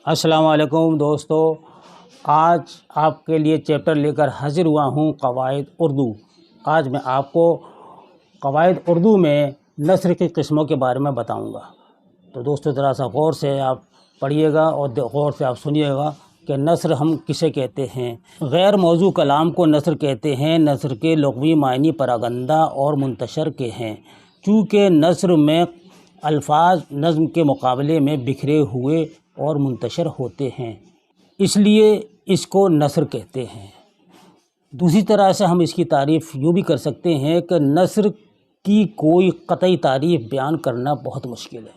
अस्सलाम वालेकुम दोस्तों, आज आपके लिए चैप्टर लेकर हाज़िर हुआ हूँ क़वाइद उर्दू। आज मैं आपको क़वाइद उर्दू में नस्र की किस्मों के बारे में बताऊँगा। तो दोस्तों ज़रा सा गौर से आप पढ़िएगा और गौर से आप सुनिएगा कि नस्र हम किसे कहते हैं। गैर मौजू कलाम को नस्र कहते हैं। नस्र के लुग़वी मायनी परागंदा और मुंतशर के हैं। चूँकि नस्र में अल्फाज नज़्म के मुकाबले में बिखरे हुए और मुंतशर होते हैं, इसलिए इसको नस्र कहते हैं। दूसरी तरह से हम इसकी तारीफ़ यूँ भी कर सकते हैं कि नस्र की कोई क़तई तारीफ़ बयान करना बहुत मुश्किल है।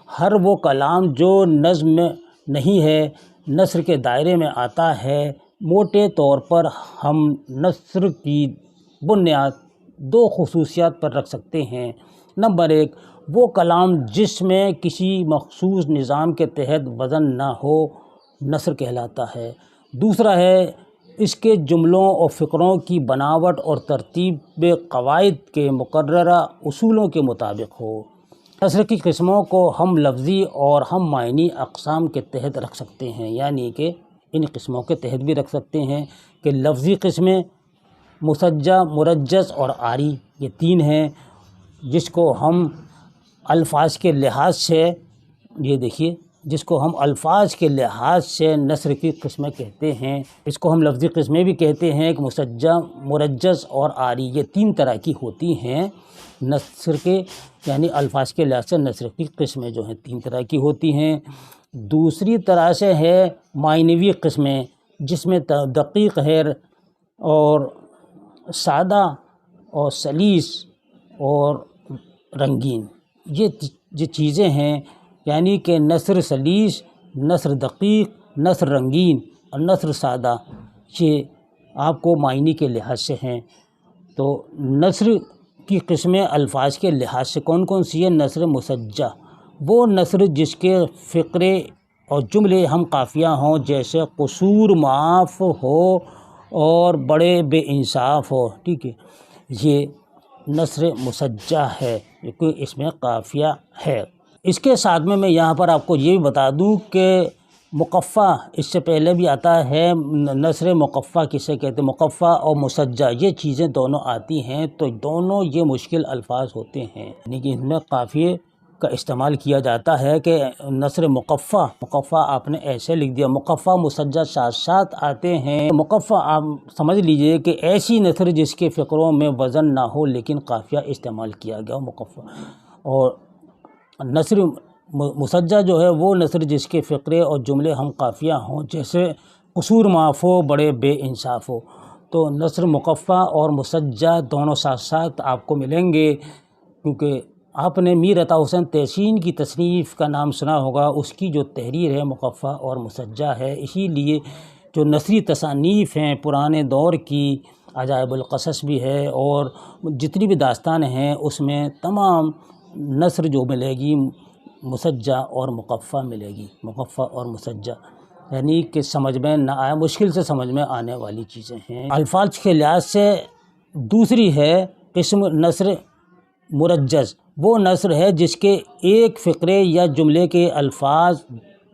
हर वो कलाम जो नज़्म में नहीं है, नस्र के दायरे में आता है। मोटे तौर पर हम नस्र की बुनियाद दो खुसूसियात पर रख सकते हैं। नंबर एक, वो कलाम जिसमें किसी मखसूस निज़ाम के तहत वज़न ना हो, नस्र कहलाता है। दूसरा है, इसके जुमलों और फ़िक्रों की बनावट और तरतीब क़वाइद के मुकर्ररा उसूलों के मुताबिक हो। नस्र की किस्मों को हम लफ्ज़ी और हम मायनी अक़साम के तहत रख सकते हैं, यानी कि इन किस्मों के तहत भी रख सकते हैं कि लफ्ज़ी किस्में मुसज्जा, मुरज्जस और आरी, ये तीन हैं, जिसको हम अल्फाज के लिहाज से, ये देखिए, जिसको हम अल्फाज के लिहाज से नस्र की किस्में कहते हैं। इसको हम लफ्ज़ी किस्में भी कहते हैं कि मुसज्जा, मुरज्जस और आरी, ये तीन तरह की होती हैं नस्र के, यानी अल्फाज के लिहाज से नस्र की किस्में जो हैं तीन तरह की होती हैं। दूसरी तरह से है मायनवी किस्में, जिसमें दक़ीक़ है और सादा और सलीस और रंगीन, ये चीज़ें हैं, यानी कि नस्र सलीस, नस्र दक़ीक़, नस्र रंगीन और नस्र सादा, ये आपको मायनी के लिहाज से हैं। तो नस्र की किस्में अल्फाज के लिहाज से कौन कौन सी है? नस्र मुसज्जा, वो नस्र जिसके फ़िक्रे और जुमले हम काफ़िया हों, जैसे क़ुसूर माफ़ हो और बड़े बेइंसाफ़ हो, ठीक है, ये नस्र मुसज्जा है, क्योंकि इसमें काफ़िया है। इसके साथ में मैं यहाँ पर आपको ये भी बता दूँ कि मुक़फ़्फ़ा इससे पहले भी आता है। नस्र मुक़फ़्फ़ा किसे कहते हैं? मुक़फ़्फ़ा और मुसज्जा, ये चीज़ें दोनों आती हैं, तो दोनों ये मुश्किल अल्फाज होते हैं, यानी कि इनमें काफ़िए का इस्तेमाल किया जाता है कि नस्र मुक़फ़्फ़ा आपने ऐसे लिख दिया, मुक़फ़्फ़ा मुसज्जा साथ साथ आते हैं। मुक़फ़्फ़ा आप समझ लीजिए कि ऐसी नस्र जिसके फ़िक्रों में वज़न ना हो लेकिन काफ़िया इस्तेमाल किया गया मुक़फ़्फ़ा। और नस्र मुसज्जा जो है वो नस्र जिसके फ़िक्रे और जुमले हम काफ़िया हों, जैसे क़ुसूर माफ़ हो, बड़े बेइंसाफ़ हो। तो नस्र मुक़फ़्फ़ा और मुसज्जा दोनों साथ साथ आपको मिलेंगे, क्योंकि आपने मीर अता हुसैन तहसीन की तसनीफ़ का नाम सुना होगा, उसकी जो तहरीर है मुक़फ़्फ़ा और मुसज्जा है। इसीलिए जो नस्री तसानीफ़ हैं पुराने दौर की, अजाइबुल क़सस भी है और जितनी भी दास्तान हैं उसमें तमाम नस्र जो मिलेगी मुसज्जा और मुक़फ़्फ़ा मिलेगी, मुक़फ़्फ़ा और मुसज्जा, यानी कि समझ में ना आए, मुश्किल से समझ में आने वाली चीज़ें हैं। अल्फाज के लिहाज से दूसरी है किस्म नस्र मुरज्जस, वो नस्र है जिसके एक फ़िक्रे या जुमले के अल्फाज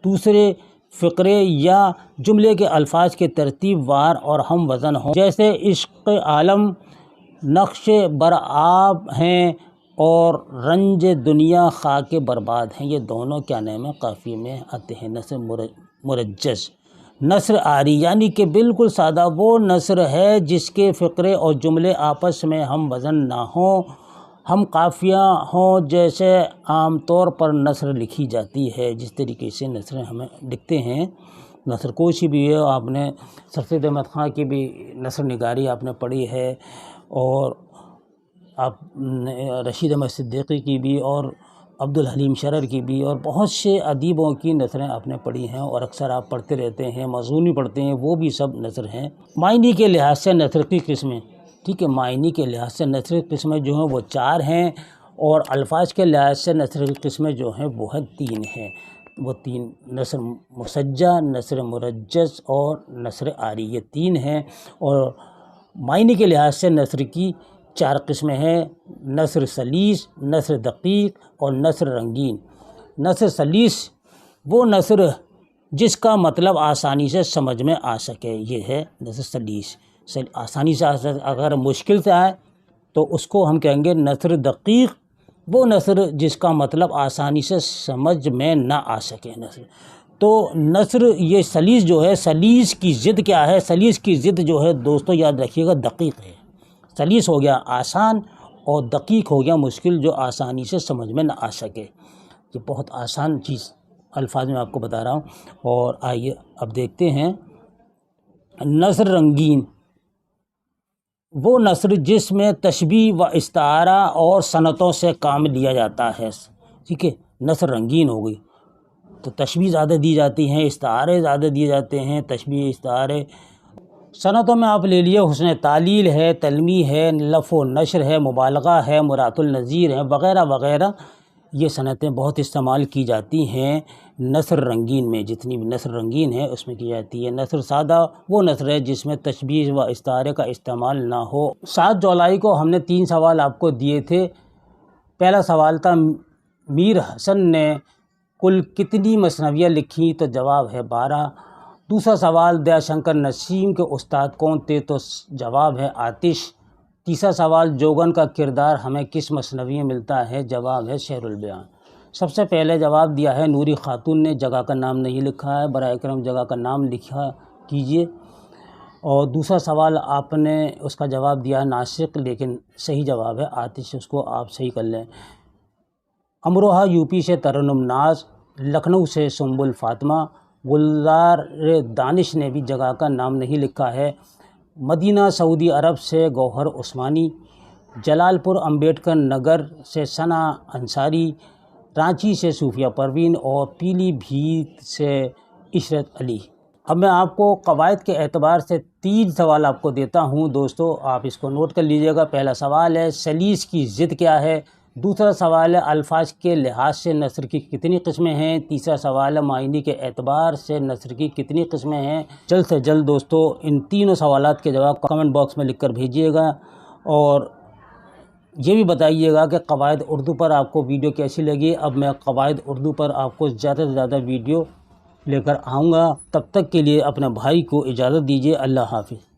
दूसरे फ़िक्रे या जुमले के अल्फाज के तरतीब वार और हम वज़न हों, जैसे इश्क़ आलम, नक्श बरआब हैं और रंज दुनिया खाके बर्बाद हैं। ये दोनों क्या नाम है? काफ़ी में आते हैं। नस्र मुरज्जस। नस्र आरी, यानी कि बिल्कुल सादा, वो नस्र है जिसके फ़िक्रे और जुमले आपस में हम वज़न ना हों, हम काफ़िया हों, जैसे आम तौर पर नस्र लिखी जाती है, जिस तरीके से नस्र हमें लिखते हैं। नस्र कोशी भी है, आपने सफ़ीद अहमद ख़ां की भी नस्र निगारी आपने पढ़ी है, और आप रशीद अहमद सिद्दीक़ी की भी, और अब्दुल हलीम शरर की भी, और बहुत से अदीबों की नस्रें आपने पढ़ी हैं और अक्सर आप पढ़ते रहते हैं। मज़ूनी पढ़ते हैं, वो भी सब नस्र हैं। मायनी के लिहाज से नस्र की किस्में, ठीक है, मायनी के लिहाज से नस्र की किस्में जो हैं वो चार हैं, और अल्फाज के लिहाज से नस्र की किस्में जो हैं वो हैं तीन हैं। वो तीन, नस्र मुसज्जा, नस्र मुरज्जस और नस्र आरी, ये तीन हैं। और मायनी के लिहाज से नस्र की चार किस्में हैं, नस्र सलीस, नस्र दक़ीक़ और नस्र रंगीन। नस्र सलीस वो नस्र جس کا مطلب آسانی سے سمجھ میں آ سکے، یہ ہے نثر سلیس۔ آسانی سے اگر مشکل سے آئے تو اس کو ہم کہیں گے نثر دقیق، وہ نثر جس کا مطلب آسانی سے سمجھ میں نہ آ سکے نثر۔ تو نثر یہ سلیس جو ہے، سلیس کی ضد کیا ہے؟ سلیس کی ضد جو ہے دوستو یاد رکھیے گا دقیق ہے۔ سلیس ہو گیا آسان اور دقیق ہو گیا مشکل، جو آسانی سے سمجھ میں نہ آ سکے۔ یہ بہت آسان چیز الفاظ میں آپ کو بتا رہا ہوں۔ اور آئیے اب دیکھتے ہیں نثر رنگین، وہ نثر جس میں تشبیہ و استعارہ اور صنعتوں سے کام لیا جاتا ہے، ٹھیک ہے۔ نثر رنگین ہو گئی تو تشبیہ زیادہ دی جاتی ہیں، استعارے زیادہ دیے جاتے ہیں، تشبیہ استعارے۔ صنعتوں میں آپ لے لیے حسن تعلیل ہے، تلمیح ہے، لف و نشر ہے، مبالغہ ہے، مرات النظیر ہے، وغیرہ وغیرہ۔ یہ صنعتیں بہت استعمال کی جاتی ہیں نثر رنگین میں، جتنی بھی نثر رنگین ہے اس میں کی جاتی ہے۔ نثر سادہ وہ نثر ہے جس میں تشبیہ و استعارے کا استعمال نہ ہو۔ 7 جولائی کو ہم نے 3 سوال آپ کو دیے تھے۔ پہلا سوال تھا میر حسن نے کل کتنی مثنویاں لکھی؟ تو جواب ہے 12۔ دوسرا سوال دیا شنکر نسیم کے استاد کون تھے؟ تو جواب ہے آتش۔ تیسرا سوال جوگن کا کردار ہمیں کس مثنوی میں ملتا ہے؟ جواب ہے شعر البیان۔ سب سے پہلے جواب دیا ہے نوری خاتون نے، جگہ کا نام نہیں لکھا ہے، برائے کرم جگہ کا نام لکھا کیجئے۔ اور دوسرا سوال آپ نے اس کا جواب دیا ناسک، لیکن صحیح جواب ہے آتش، اس کو آپ صحیح کر لیں۔ امروہہ یوپی سے ترنم ناز، لکھنؤ سے سنبل فاطمہ، گلزار دانش نے بھی جگہ کا نام نہیں لکھا ہے۔ مدینہ سعودی عرب سے گوہر عثمانی، جلال پور امبیڈکر نگر سے ثنا انصاری، رانچی سے صوفیہ پروین اور پیلی بھیت سے عشرت علی۔ اب میں آپ کو قواعد کے اعتبار سے 3 سوال آپ کو دیتا ہوں دوستو، آپ اس کو نوٹ کر لیجئے گا۔ پہلا سوال ہے سلیس کی ضد کیا ہے؟ دوسرا سوال ہے الفاظ کے لحاظ سے نثر کی کتنی قسمیں ہیں؟ تیسرا سوال ہے معنی کے اعتبار سے نثر کی کتنی قسمیں ہیں؟ جلد سے جلد دوستو ان تینوں سوالات کے جواب کمنٹ باکس میں لکھ کر بھیجیے گا، اور یہ بھی بتائیے گا کہ قواعد اردو پر آپ کو ویڈیو کیسی لگی۔ اب میں قواعد اردو پر آپ کو زیادہ سے زیادہ ویڈیو لے کر آؤں گا، تب تک کے لیے اپنے بھائی کو اجازت دیجیے۔ اللہ حافظ۔